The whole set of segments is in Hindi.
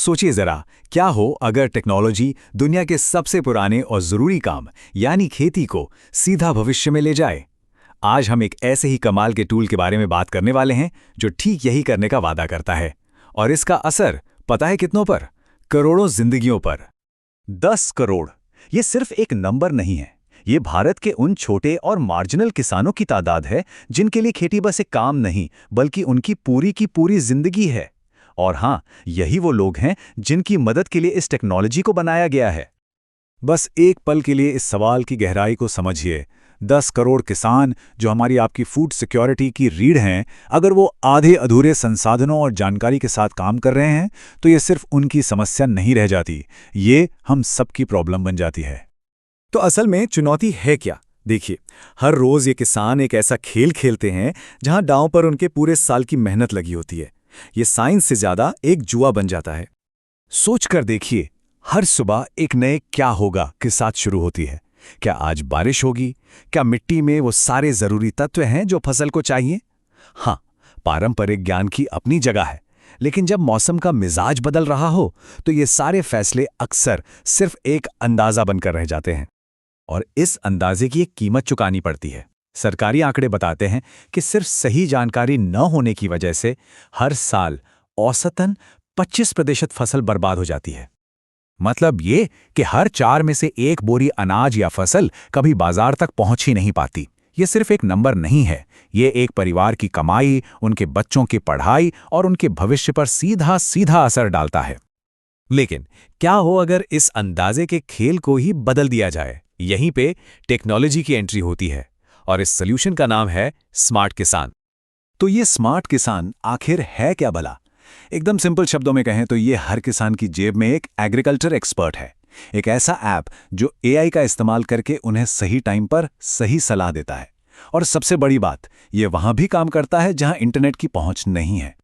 सोचिए जरा, क्या हो अगर टेक्नोलॉजी दुनिया के सबसे पुराने और जरूरी काम यानी खेती को सीधा भविष्य में ले जाए। आज हम एक ऐसे ही कमाल के टूल के बारे में बात करने वाले हैं जो ठीक यही करने का वादा करता है। और इसका असर पता है कितनों पर? करोड़ों जिंदगियों पर। 10 करोड़, ये सिर्फ एक नंबर नहीं है। ये भारत के उन छोटे और मार्जिनल किसानों की तादाद है जिनके लिए खेती बस एक काम नहीं बल्कि उनकी पूरी की पूरी जिंदगी है। और हाँ, यही वो लोग हैं जिनकी मदद के लिए इस टेक्नोलॉजी को बनाया गया है। बस एक पल के लिए इस सवाल की गहराई को समझिए। 10 करोड़ किसान जो हमारी आपकी फूड सिक्योरिटी की रीढ़ हैं, अगर वो आधे अधूरे संसाधनों और जानकारी के साथ काम कर रहे हैं तो ये सिर्फ उनकी समस्या नहीं रह जाती, ये हम सबकी प्रॉब्लम बन जाती है। तो असल में चुनौती है क्या? देखिए, हर रोज ये किसान एक ऐसा खेल खेलते हैं जहां दांव पर उनके पूरे साल की मेहनत लगी होती है। ये साइंस से ज्यादा एक जुआ बन जाता है। सोच कर देखिए, हर सुबह एक नए क्या होगा के साथ शुरू होती है। क्या आज बारिश होगी? क्या मिट्टी में वो सारे जरूरी तत्व हैं जो फसल को चाहिए? हाँ, पारंपरिक ज्ञान की अपनी जगह है, लेकिन जब मौसम का मिजाज बदल रहा हो तो ये सारे फैसले अक्सर सिर्फ एक अंदाजा बनकर रह जाते हैं। और इस अंदाजे की एक कीमत चुकानी पड़ती है। सरकारी आंकड़े बताते हैं कि सिर्फ सही जानकारी न होने की वजह से हर साल औसतन 25% फसल बर्बाद हो जाती है। मतलब ये कि हर 4 में से 1 बोरी अनाज या फसल कभी बाजार तक पहुंच ही नहीं पाती। ये सिर्फ एक नंबर नहीं है, ये एक परिवार की कमाई, उनके बच्चों की पढ़ाई और उनके भविष्य पर सीधा सीधा असर डालता है। लेकिन क्या हो अगर इस अंदाजे के खेल को ही बदल दिया जाए? यहीं पे टेक्नोलॉजी की एंट्री होती है और इस सॉल्यूशन का नाम है स्मार्ट किसान। तो ये स्मार्ट किसान आखिर है क्या भला? एकदम सिंपल शब्दों में कहें तो ये हर किसान की जेब में एक एग्रीकल्चर एक्सपर्ट है। एक ऐसा ऐप जो एआई का इस्तेमाल करके उन्हें सही टाइम पर सही सलाह देता है। और सबसे बड़ी बात, ये वहां भी काम करता है जहां इंटरनेट की पहुंच नहीं है।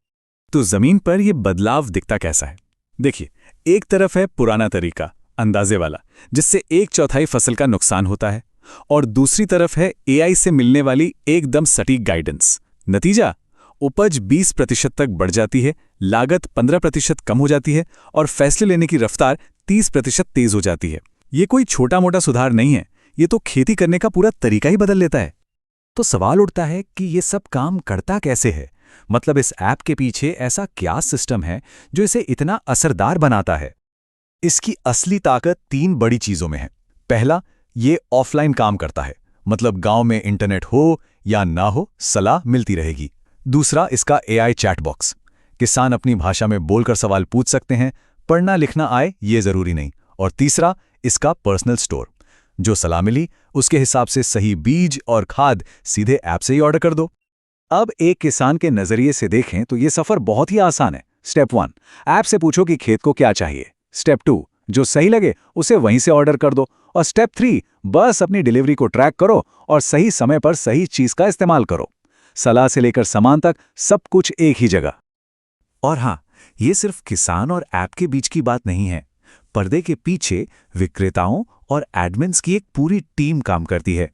तो जमीन पर यह बदलाव दिखता कैसा है? देखिए, एक तरफ है पुराना तरीका, अंदाजे वाला, जिससे 1/4 फसल का नुकसान होता है, और दूसरी तरफ है एआई से मिलने वाली एकदम सटीक गाइडेंस। नतीजा, उपज 20% तक बढ़ जाती है, लागत 15% कम हो जाती है और फैसले लेने की रफ्तार 30% तेज हो जाती है। ये कोई छोटा मोटा सुधार नहीं है, ये तो खेती करने का पूरा तरीका ही बदल लेता है। तो सवाल उठता है कि ये सब काम करता कैसे है? मतलब इस ऐप के पीछे ऐसा क्या सिस्टम है जो इसे इतना असरदार बनाता है? इसकी असली ताकत 3 बड़ी चीजों में है। पहला, ये ऑफलाइन काम करता है, मतलब गांव में इंटरनेट हो या ना हो, सलाह मिलती रहेगी। दूसरा, इसका एआई चैट बॉक्स, किसान अपनी भाषा में बोलकर सवाल पूछ सकते हैं, पढ़ना लिखना आए ये जरूरी नहीं। और तीसरा, इसका पर्सनल स्टोर, जो सलाह मिली उसके हिसाब से सही बीज और खाद सीधे ऐप से ही ऑर्डर कर दो। अब एक किसान के नजरिए से देखें तो ये सफर बहुत ही आसान है। स्टेप 1, ऐप से पूछो कि खेत को क्या चाहिए। स्टेप 2, जो सही लगे उसे वहीं से ऑर्डर कर दो। और स्टेप 3, बस अपनी डिलीवरी को ट्रैक करो और सही समय पर सही चीज का इस्तेमाल करो। सलाह से लेकर सामान तक सब कुछ एक ही जगह। और हाँ, ये सिर्फ किसान और ऐप के बीच की बात नहीं है। पर्दे के पीछे विक्रेताओं और एडमिन्स की एक पूरी टीम काम करती है।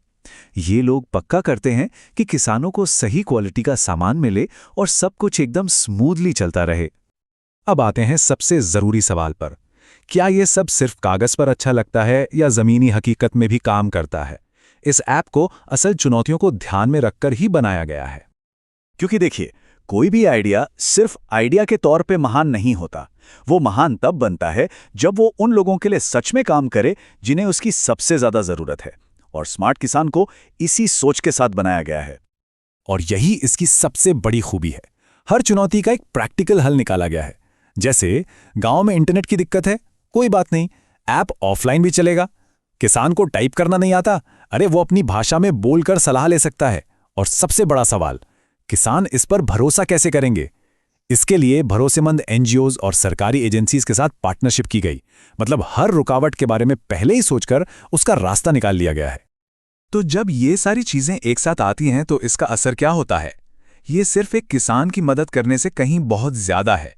ये लोग पक्का करते हैं कि किसानों को सही क्वालिटी का सामान मिले और सब कुछ एकदम स्मूथली चलता रहे। अब आते हैं सबसे जरूरी सवाल पर, क्या ये सब सिर्फ कागज पर अच्छा लगता है या जमीनी हकीकत में भी काम करता है? इस ऐप को असल चुनौतियों को ध्यान में रखकर ही बनाया गया है। क्योंकि देखिए, कोई भी आइडिया सिर्फ आइडिया के तौर पे महान नहीं होता। वो महान तब बनता है जब वो उन लोगों के लिए सच में काम करे जिन्हें उसकी सबसे ज्यादा जरूरत है। और स्मार्ट किसान को इसी सोच के साथ बनाया गया है। और यही इसकी सबसे बड़ी खूबी है। हर चुनौती का एक प्रैक्टिकल हल निकाला गया है। जैसे गांव में इंटरनेट की दिक्कत है, कोई बात नहीं, ऐप ऑफलाइन भी चलेगा। किसान को टाइप करना नहीं आता, अरे वो अपनी भाषा में बोलकर सलाह ले सकता है। और सबसे बड़ा सवाल, किसान इस पर भरोसा कैसे करेंगे? इसके लिए भरोसेमंद एनजीओज और सरकारी एजेंसीज के साथ पार्टनरशिप की गई। मतलब हर रुकावट के बारे में पहले ही सोचकर उसका रास्ता निकाल लिया गया है। तो जब ये सारी चीजें एक साथ आती हैं तो इसका असर क्या होता है? ये सिर्फ एक किसान की मदद करने से कहीं बहुत ज्यादा है।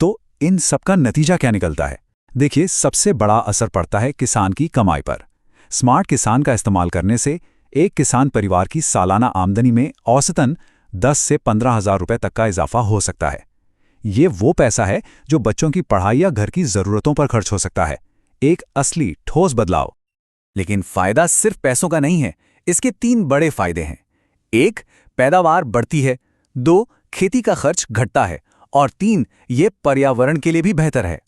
तो इन सबका नतीजा क्या निकलता है? देखिए, सबसे बड़ा असर पड़ता है किसान की कमाई पर। स्मार्ट किसान का इस्तेमाल करने से एक किसान परिवार की सालाना आमदनी में औसतन 10 से 15 हज़ार रुपए तक का इजाफा हो सकता है। ये वो पैसा है जो बच्चों की पढ़ाई या घर की ज़रूरतों पर खर्च हो सकता है। एक असली ठोस बदलाव। लेकिन फायदा सिर्फ पैसों का नहीं है, इसके 3 बड़े फायदे हैं। 1, पैदावार बढ़ती है। 2, खेती का खर्च घटता है। और 3, ये पर्यावरण के लिए भी बेहतर है।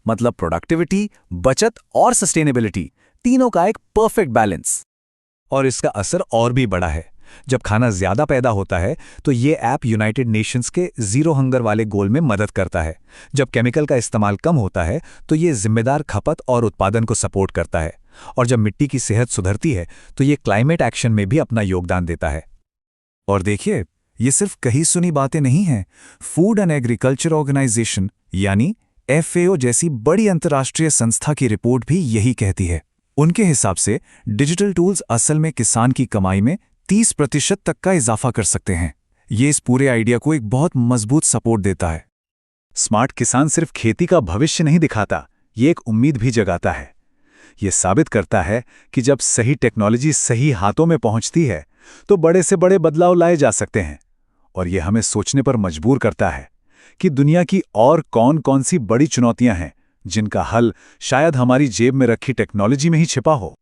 मतलब प्रोडक्टिविटी, बचत और सस्टेनेबिलिटी, तीनों का एक परफेक्ट बैलेंस। और इसका असर और भी बड़ा है। जब खाना ज्यादा पैदा होता है तो ये ऐप यूनाइटेड नेशंस के जीरो हंगर वाले गोल में मदद करता है। जब केमिकल का इस्तेमाल कम होता है तो ये जिम्मेदार खपत और उत्पादन को सपोर्ट करता है। और जब मिट्टी की सेहत सुधरती है तो ये क्लाइमेट एक्शन में भी अपना योगदान देता है। और देखिए, ये सिर्फ कही सुनी बातें नहीं हैं। फूड एंड एग्रीकल्चर ऑर्गेनाइजेशन यानी FAO जैसी बड़ी अंतर्राष्ट्रीय संस्था की रिपोर्ट भी यही कहती है। उनके हिसाब से डिजिटल टूल्स असल में किसान की कमाई में 30% तक का इजाफा कर सकते हैं। ये इस पूरे आइडिया को एक बहुत मजबूत सपोर्ट देता है। स्मार्ट किसान सिर्फ खेती का भविष्य नहीं दिखाता, ये एक उम्मीद भी जगाता है। ये साबित करता है कि जब सही टेक्नोलॉजी सही हाथों में पहुंचती है तो बड़े से बड़े बदलाव लाए जा सकते हैं। और ये हमें सोचने पर मजबूर करता है कि दुनिया की और कौन-कौन सी बड़ी चुनौतियां हैं जिनका हल शायद हमारी जेब में रखी टेक्नोलॉजी में ही छिपा हो।